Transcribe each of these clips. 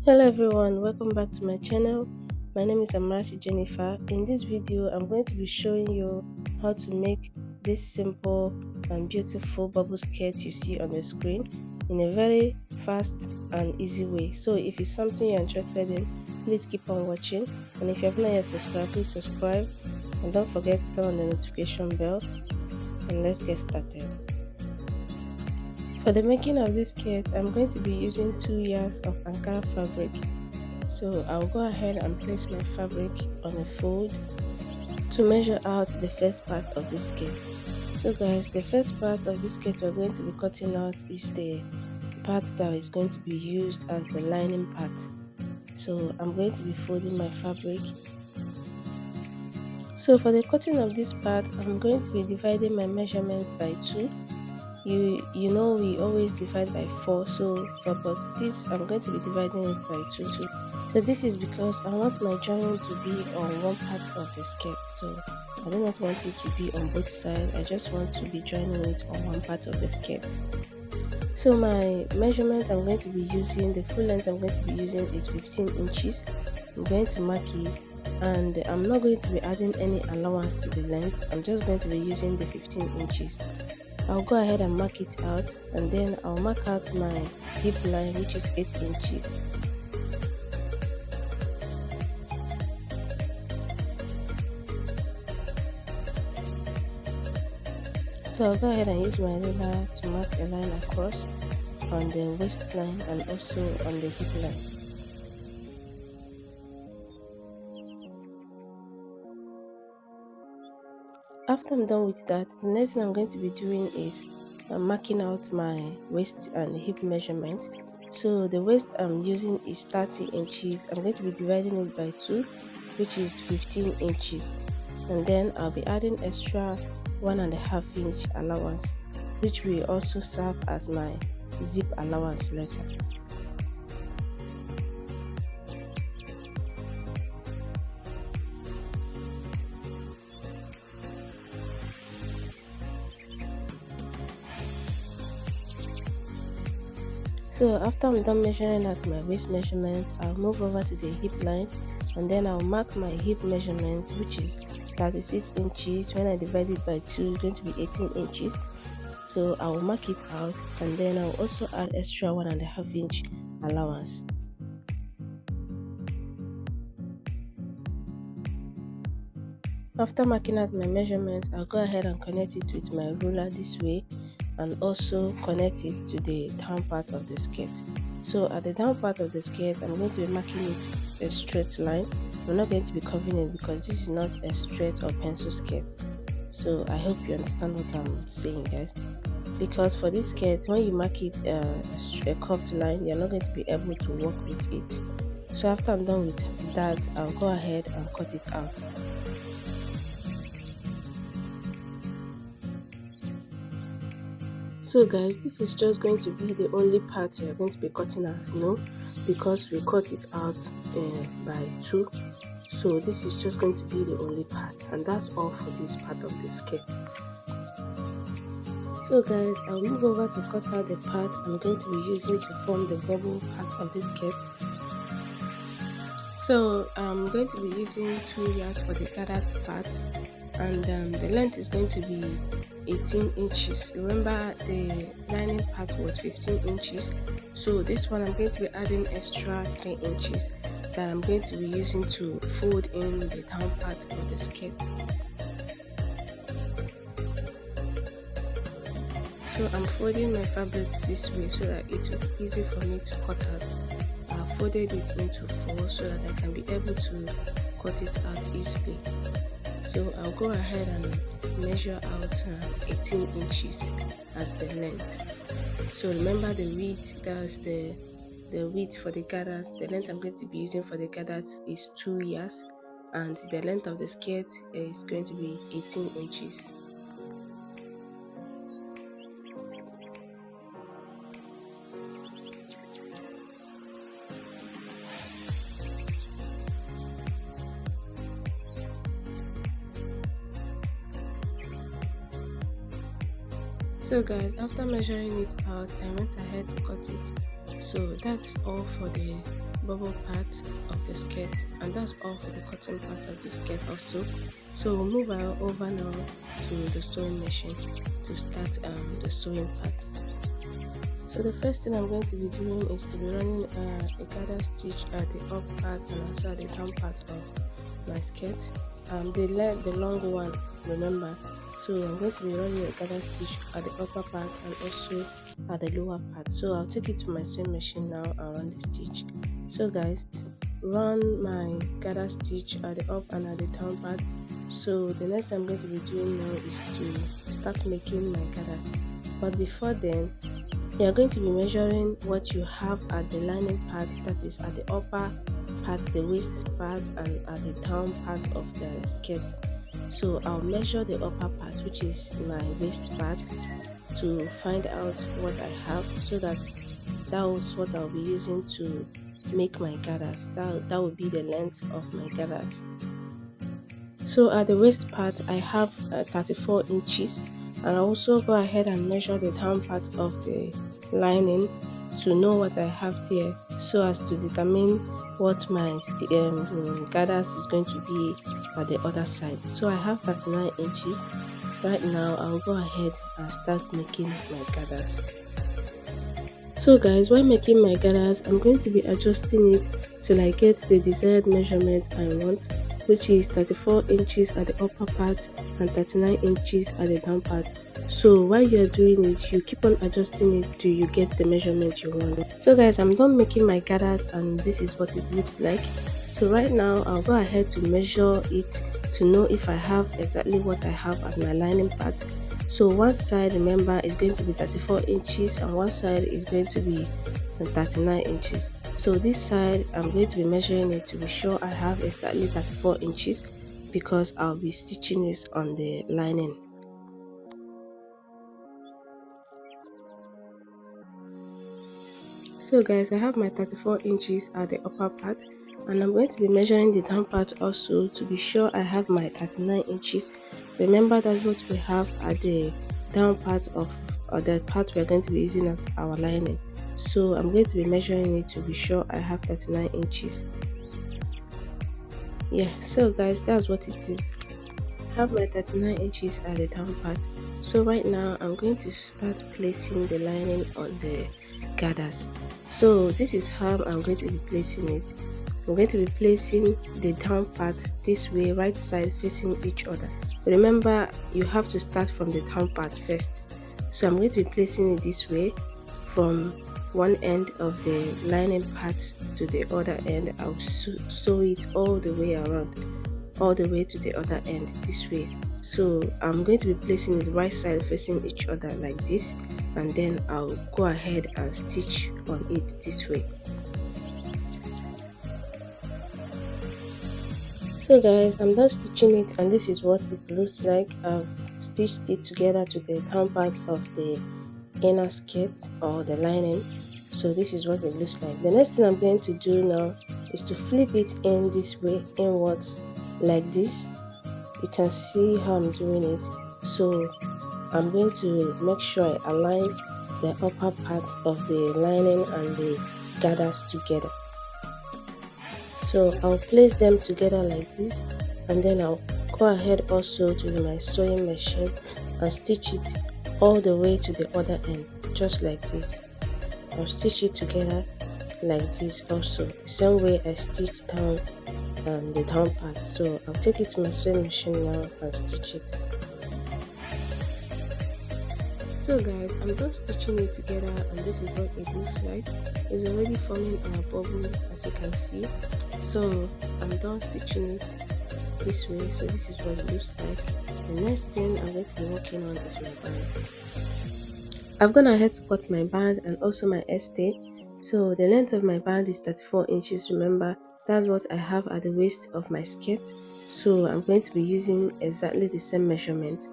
Hello everyone, welcome back to my channel. My name is Amarachi Jennifer. In this video I'm going to be showing you how to make this simple and beautiful bubble skirt you see on the screen in a very fast and easy way. So if it's something you're interested in, please keep on watching, and if you have not yet subscribed, please subscribe and don't forget to turn on the notification bell, and let's get started. For the making of this skirt, I'm going to be using 2 yards of Ankara fabric. So I'll go ahead and place my fabric on a fold to measure out the first part of the skirt. So guys, the first part of this skirt we're going to be cutting out is the part that is going to be used as the lining part. So I'm going to be folding my fabric. So for the cutting of this part, I'm going to be dividing my measurements by 2. You know we always divide by 4, but this I'm going to be dividing it by 2. So this is because I want my joining to be on one part of the skirt. So I do not want it to be on both sides. I just want to be joining it on one part of the skirt. So my measurement I'm going to be using, the full length I'm going to be using is 15 inches. I'm going to mark it, and I'm not going to be adding any allowance to the length. I'm just going to be using the 15 inches. I'll go ahead and mark it out, and then I'll mark out my hip line, which is 8 inches. So I'll go ahead and use my ruler to mark a line across on the waistline and also on the hip line. After I'm done with that, the next thing I'm going to be doing is marking out my waist and hip measurement. So the waist I'm using is 30 inches. I'm going to be dividing it by 2, which is 15 inches. And then I'll be adding extra 1.5 inch allowance, which will also serve as my zip allowance later. So after I'm done measuring out my waist measurement, I'll move over to the hip line, and then I'll mark my hip measurement, which is 36 inches. When I divide it by 2, it's going to be 18 inches. So I'll mark it out, and then I'll also add extra 1.5 inch allowance. After marking out my measurements, I'll go ahead and connect it with my ruler this way, and also connect it to the down part of the skirt. So at the down part of the skirt, I'm going to be marking it a straight line. I'm not going to be curving it because this is not a straight or pencil skirt. So I hope you understand what I'm saying, guys. Because for this skirt, when you mark it a curved line, you're not going to be able to work with it. So after I'm done with that, I'll go ahead and cut it out. So guys, this is just going to be the only part we are going to be cutting out, because we cut it out by 2. So this is just going to be the only part, and that's all for this part of the skirt. So guys, I'll move over to cut out the part I'm going to be using to form the bubble part of the skirt. So I'm going to be using 2 yards for the gathers part, and the length is going to be 18 inches. Remember the lining part was 15 inches, so this one I'm going to be adding extra 3 inches that I'm going to be using to fold in the down part of the skirt. So I'm folding my fabric this way so that it will be easy for me to cut out. I've folded it into 4 so that I can be able to cut it out easily. So I'll go ahead and measure out 18 inches as the length. So remember the width, that's the width for the gathers. The length I'm going to be using for the gathers is 2 yards, and the length of the skirt is going to be 18 inches. So guys, after measuring it out, I went ahead to cut it. So that's all for the bubble part of the skirt, and that's all for the cotton part of the skirt also. So we'll move over now to the sewing machine to start the sewing part. So the first thing I'm going to be doing is to be running a gather stitch at the up part and also at the down part of my skirt. The long one, remember. So I'm going to be running a gather stitch at the upper part and also at the lower part. So I'll take it to my sewing machine now and run the stitch. So guys, run my gather stitch at the up and at the down part. So the next I'm going to be doing now is to start making my gathers. But before then, you are going to be measuring what you have at the lining part, that is at the upper part, the waist part, and at the down part of the skirt. So I'll measure the upper part, which is my waist part, to find out what I have, so that was what I'll be using to make my gathers. That will be the length of my gathers. So at the waist part I have 34 inches, and I also go ahead and measure the down part of the lining to know what I have there, so as to determine what my gathers is going to be at the other side. So I have 39 inches. Right now I'll go ahead and start making my gathers. So guys, while making my gathers, I'm going to be adjusting it till I get the desired measurement I want, which is 34 inches at the upper part and 39 inches at the down part. So while you're doing it, you keep on adjusting it till you get the measurement you want. So guys, I'm done making my gathers and this is what it looks like. So right now I'll go ahead to measure it to know if I have exactly what I have at my lining part. So one side, remember, is going to be 34 inches and one side is going to be 39 inches. So this side I'm going to be measuring it to be sure I have exactly 34 inches because I'll be stitching this on the lining. So guys, I have my 34 inches at the upper part, and I'm going to be measuring the down part also to be sure I have my 39 inches. Remember, that's what we have at the down part of the part we're going to be using as our lining. So I'm going to be measuring it to be sure I have 39 inches. Yeah, so guys, that's what it is. I have my 39 inches at the down part. So right now I'm going to start placing the lining on the gathers. So this is how I'm going to be placing it. I'm going to be placing the down part this way, right side facing each other. Remember, you have to start from the down part first. So I'm going to be placing it this way from one end of the lining part to the other end. I'll sew it all the way around, all the way to the other end this way. So I'm going to be placing the right side facing each other like this, and then I'll go ahead and stitch on it this way. So guys, I'm done stitching it and this is what it looks like. I've stitched it together to the down part of the inner skirt or the lining. So this is what it looks like. The next thing I'm going to do now is to flip it in this way, inwards like this. You can see how I'm doing it. So I'm going to make sure I align the upper part of the lining and the gathers together. So I'll place them together like this, and then I'll go ahead also to my sewing machine and stitch it all the way to the other end, just like this. I'll stitch it together like this also, the same way I stitched down the down part. So I'll take it to my sewing machine now and stitch it. So guys, I'm just stitching it together and this is what it looks like. It's already forming our bubble, as you can see. So I'm done stitching it this way. So this is what it looks like. The next thing I'm going to be working on is my band. I've gone ahead to cut my band and also my S-stay. So the length of my band is 34 inches. Remember, that's what I have at the waist of my skirt. So I'm going to be using exactly the same measurement.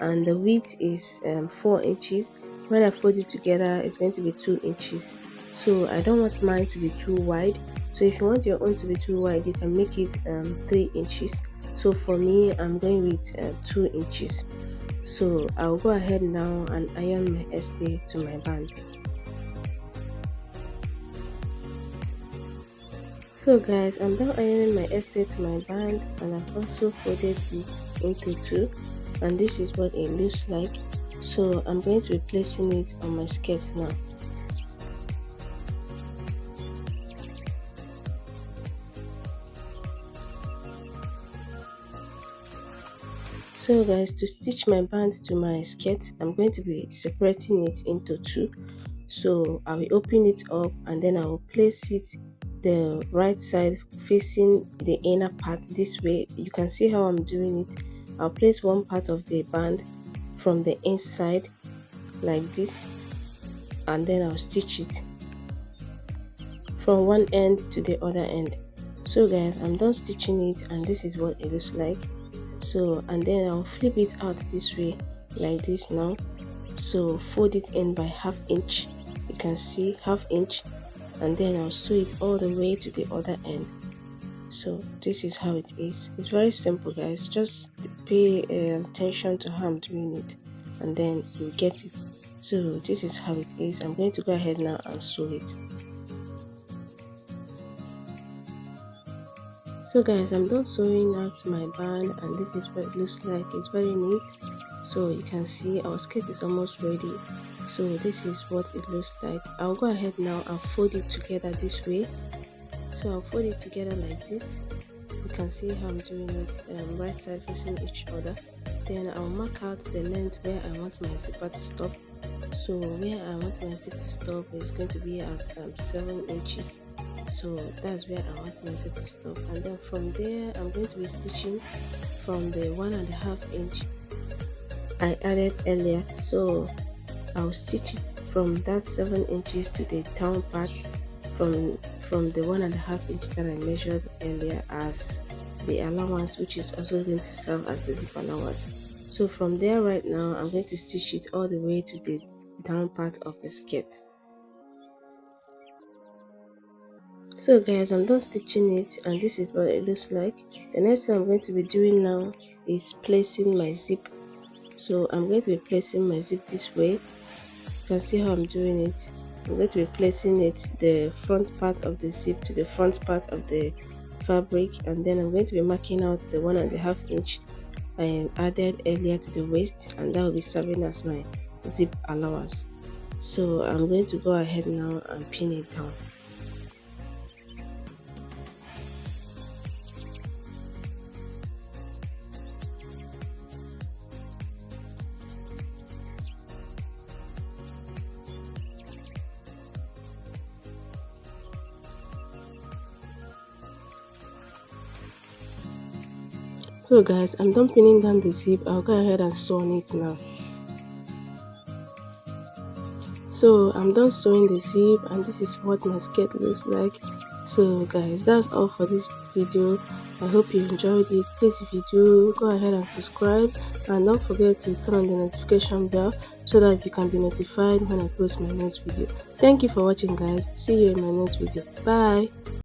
And the width is 4 inches. When I fold it together, it's going to be 2 inches. So I don't want mine to be too wide. So if you want your own to be too wide, you can make it 3 inches. So for me, I'm going with 2 inches. So I'll go ahead now and iron my S-stay to my band. So guys, I'm done ironing my estate to my band, and I've also folded it into two, and this is what it looks like. So I'm going to be placing it on my skirt now. So guys, to stitch my band to my skirt, I'm going to be separating it into two. So I will open it up, and then I will place it the right side facing the inner part this way. You can see how I'm doing it. I'll place one part of the band from the inside like this, and then I'll stitch it from one end to the other end. So guys, I'm done stitching it, and this is what it looks like. So, and then I'll flip it out this way like this now. So fold it in by ½ inch. You can see ½ inch, and then I'll sew it all the way to the other end. So this is how it is. It's very simple guys, just pay attention to how I'm doing it, and then you get it. So this is how it is. I'm going to go ahead now and sew it. So guys, I'm done sewing out my band, and this is what it looks like. It's very neat. So you can see our skirt is almost ready. So this is what it looks like. I'll go ahead now and fold it together this way. So I'll fold it together like this. You can see how I'm doing it, right side facing each other. Then I'll mark out the length where I want my zipper to stop. So where I want my zip to stop is going to be at 7 inches. So that's where I want my zip to stop, and then from there I'm going to be stitching from the 1.5 inch I added earlier. So I'll stitch it from that 7 inches to the down part from the 1.5 inch that I measured earlier as the allowance, which is also going to serve as the zip allowance. So from there right now I'm going to stitch it all the way to the down part of the skirt. So guys, I'm done stitching it, and this is what it looks like. The next thing I'm going to be doing now is placing my zip. So I'm going to be placing my zip this way. You can see how I'm doing it. I'm going to be placing it, the front part of the zip to the front part of the fabric, and then I'm going to be marking out the 1.5 inch I added earlier to the waist, and that will be serving as my zip allowance. So I'm going to go ahead now and pin it down. So guys, I'm done pinning down the zip. I'll go ahead and sew on it now. So I'm done sewing the zip, and this is what my skirt looks like. So guys, that's all for this video. I hope you enjoyed it. Please, if you do, go ahead and subscribe, and don't forget to turn on the notification bell so that you can be notified when I post my next video. Thank you for watching guys. See you in my next video. Bye.